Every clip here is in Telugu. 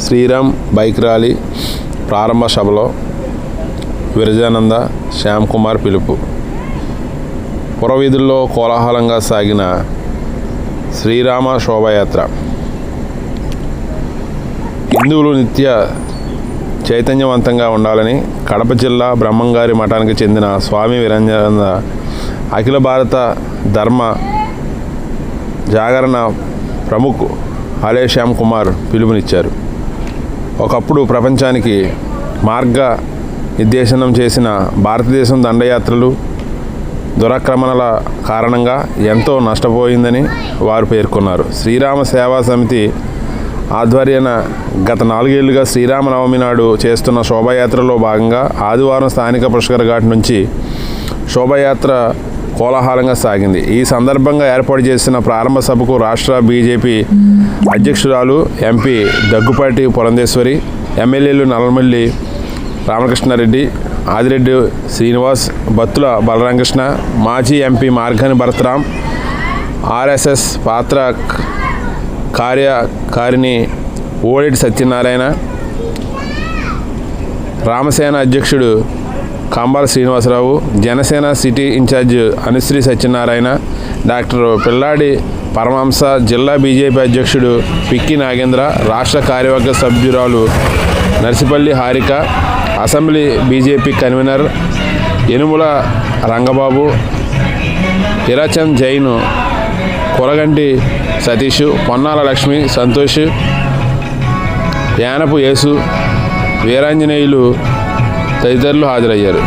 శ్రీరామ్ బైక్ ర్యాలీ ప్రారంభ సభలో విరజానంద శ్యామ్ కుమార్ పిలుపు. పురవీధుల్లో కోలాహలంగా సాగిన శ్రీరామ శోభాయాత్ర. హిందువులు నిత్య చైతన్యవంతంగా ఉండాలని కడప జిల్లా బ్రహ్మంగారి మఠానికి చెందిన స్వామి విరజానంద అఖిల భారత ధర్మ జాగరణ ప్రముఖ్ హాలే శ్యామ్ కుమార్ పిలుపునిచ్చారు. ఒకప్పుడు ప్రపంచానికి మార్గ నిర్దేశనం చేసిన భారతదేశం దండయాత్రలు, దురాక్రమణల కారణంగా ఎంతో నష్టపోయిందని వారు పేర్కొన్నారు. శ్రీరామ సేవా సమితి ఆధ్వర్యాన గత 4 ఏళ్లుగా శ్రీరామనవమి నాడు చేస్తున్న శోభాయాత్రలో భాగంగా ఆదివారం స్థానిక పుష్కర్ ఘాట్ నుంచి శోభాయాత్ర కోలాహలంగా సాగింది. ఈ సందర్భంగా ఏర్పాటు చేసిన ప్రారంభ సభకు రాష్ట్ర బీజేపీ అధ్యక్షురాలు ఎంపీ దగ్గుపాటి పురంధేశ్వరి, ఎమ్మెల్యేలు నల్లమల్లి రామకృష్ణారెడ్డి, ఆదిరెడ్డి శ్రీనివాస్, బత్తుల బలరామకృష్ణ, మాజీ ఎంపీ మార్గాని భరతరాం, ఆర్ఎస్ఎస్ పాత్ర కార్యకారిణి ఓడెటి సత్యనారాయణ, రామసేన అధ్యక్షుడు Kambala Srinivasarao, Janasena city incharge Anusri Satyanarayana, doctor Pilladi Paramahamsa, జిల్లా బీజేపీ అధ్యక్షుడు పిక్కి నాగేంద్ర, రాష్ట్ర కార్యవర్గ సభ్యురాలు Narsipalli Harika, assembly BJP convener Yanamala Rangababu, Hirachand Jain, Koraganti Satish, Ponnala Lakshmi, Santosh, Yanapu Yesu, Veeranjaneyulu తదితరులు హాజరయ్యారు.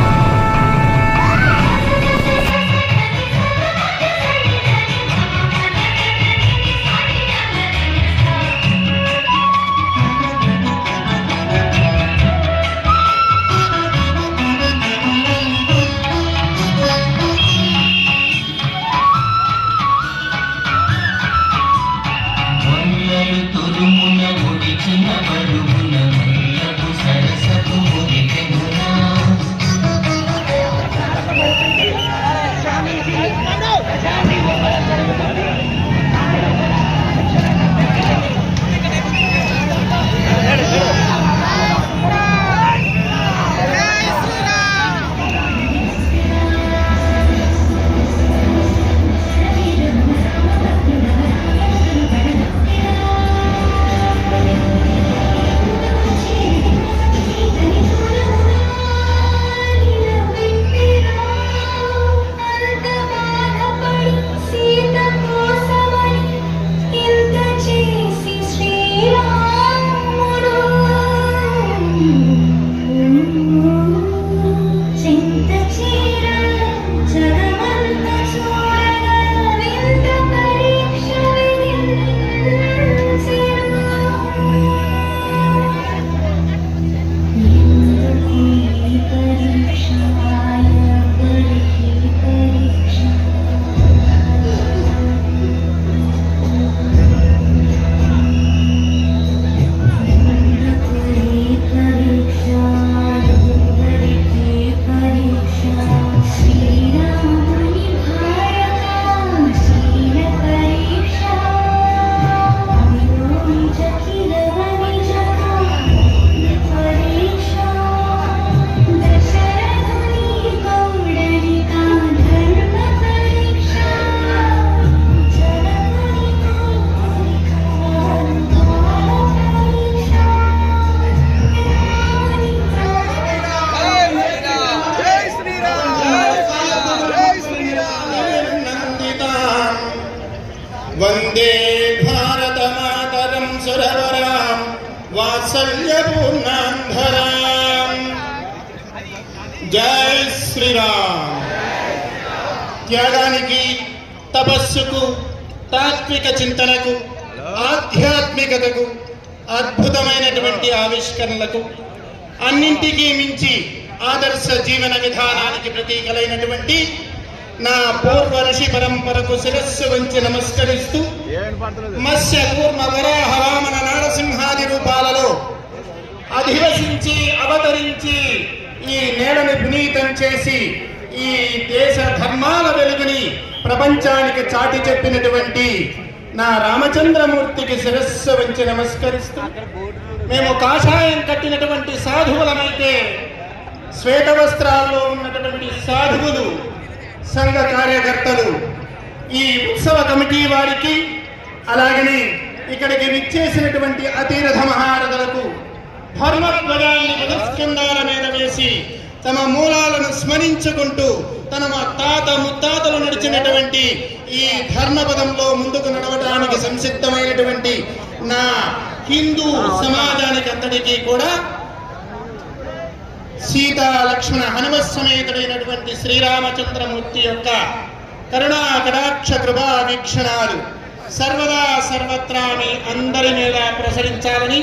వందే భారత మాతరం సురవరాం వాత్సల్యపూర్ణాంధరాం. జై శ్రీరామ్. త్యాగానికి, తపస్సుకు, తాత్విక చింతనకు, ఆధ్యాత్మికతకు, అద్భుతమైనటువంటి ఆవిష్కరణలకు, అన్నింటికీ మించి ఆదర్శ జీవన విధానానికి ప్రతీకలైనటువంటి నా పూర్వ ఋషి పరంపరకు శిరస్సు వంచి నమస్కరిస్తూ మత్స్య కూర్మ వరాహ వామన నారసింహాది రూపాలలో అధివసించి అవతరించి ఈ నేలను పునీతం చేసి ఈ దేశ ధర్మాల వెలుగుని ప్రపంచానికి చాటి చెప్పినటువంటి నా రామచంద్రమూర్తికి శిరస్సు వంచి నమస్కరిస్తూ మేము కాషాయం కట్టినటువంటి సాధువులమైతే శ్వేత వస్త్రాల్లో ఉన్నటువంటి సాధువులు సంఘ కార్యకర్తలు ఈ ఉత్సవ కమిటీ వారికి అలాగని ఇక్కడికి విచ్చేసినటువంటి అతిరథ మహారథులకు ధర్మధ్వజాన్ని పురస్కందాల మీద వేసి తమ మూలాలను స్మరించుకుంటూ తన తాత ముత్తాతలు నడిచినటువంటి ఈ ధర్మపదంలో ముందుకు నడవడానికి సంసిద్ధమైనటువంటి నా హిందూ సమాజానికి అంతటికీ కూడా సీతా లక్ష్మణ హనుమత్ సమేతుడైనటువంటి శ్రీరామచంద్రమూర్తి యొక్క కరుణా కటాక్ష కృపా వీక్షణాలు సర్వదా సర్వత్రా మీ అందరి మీద ప్రసరించాలని,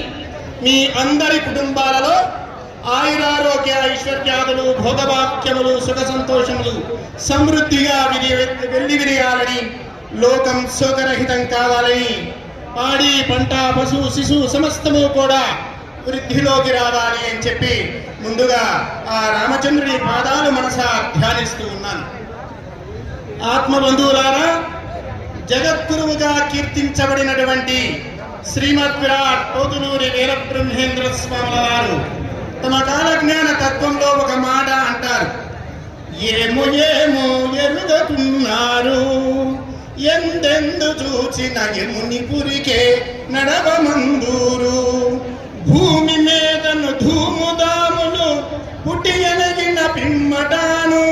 మీ అందరి కుటుంబాలలో ఆయురారోగ్య ఐశ్వర్యాదులు భోగవాక్యములు సుఖ సంతోషములు సమృద్ధిగా వెల్లివిరియాలని, లోకం శోకరహితం కావాలని, పాడి పంట పశు శిశు సమస్తము కూడా వృద్ధిలోకి రావాలి అని చెప్పి ముందుగా ఆ రామచంద్రుని పాదాలు మనసా ధ్యానిస్తూ ఉన్నాను. ఆత్మబంధువులారా, జగద్గురువుగా కీర్తించబడినటువంటి శ్రీమద్ విరాట్ పోతునూరి వీరబ్రహ్మేంద్ర స్వాముల వారు తమ కాలజ్ఞాన తత్వంలో ఒక మాట అంటారు. ఏమో ఏమో ఎరుగకున్నారు, ఎందెందు చూచిన ఎముని పురికే నడవమందూరు, భూమి మీదను ధూముదాములు పుట్టి ఎనగిన పిమ్మటాను,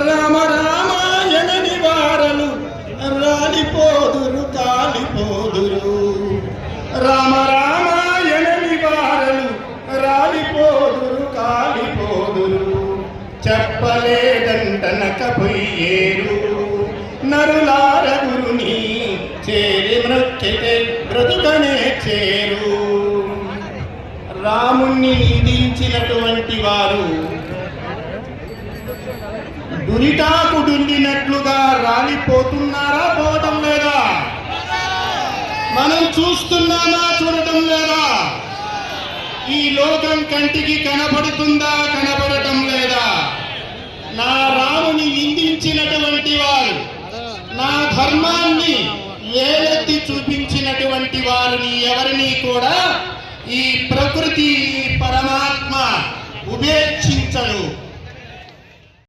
రామ రామాయణని వారలు రాలిపోదురు కాలిపోదురు, రామ రామాయణని వారలు రాలిపోదురు కాలిపోదురు, చెప్పలేదంటనకపోయేరు నరులార గురుని చేరి మృక్కితే బ్రతుకనే చేరు. రాముణ్ణి నిందించినటువంటి వారు దురిటాకు డుండినట్లుగా రాలిపోతున్నారా, పోవటం లేదా? మనం చూస్తున్నామా, చూడటం లేదా? ఈ లోకం కంటికి కనపడుతుందా, కనపడటం లేదా? నా రాముని నిందించినటువంటి వారు, నా ధర్మాన్ని వేలెత్తి చూపించినటువంటి వారిని ఎవరిని కూడా ఈ ప్రకృతి పరమాత్మ